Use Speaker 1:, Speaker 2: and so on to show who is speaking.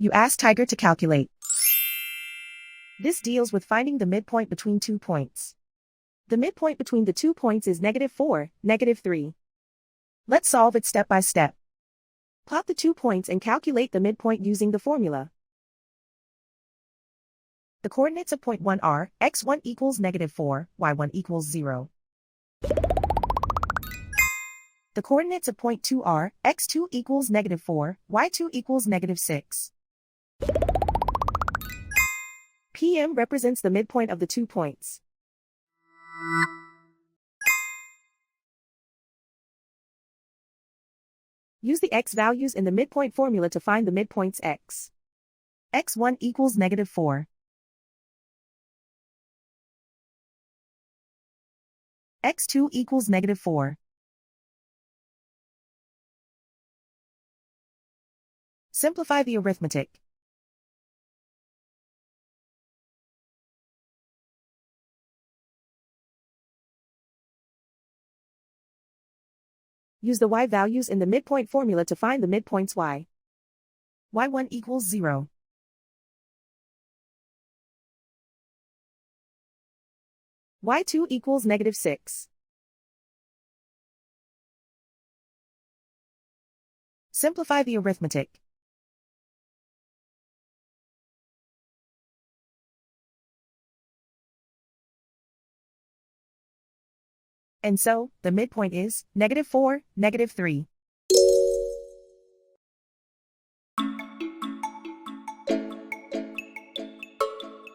Speaker 1: You ask Tiger to calculate. This deals with finding the midpoint between 2 points. The midpoint between the 2 points is -4, -3. Let's solve it step by step. Plot the 2 points and calculate the midpoint using the formula. The coordinates of point 1 are x1 equals -4, y1 equals 0. The coordinates of point 2 are x2 equals -4, y2 equals -6. PM represents the midpoint of the 2 points. Use the x values in the midpoint formula to find the midpoints x. x1 equals -4. x2 equals -4. Simplify the arithmetic. Use the y values in the midpoint formula to find the midpoints y. y1 equals 0. y2 equals -6. Simplify the arithmetic. And so, the midpoint is -4, -3.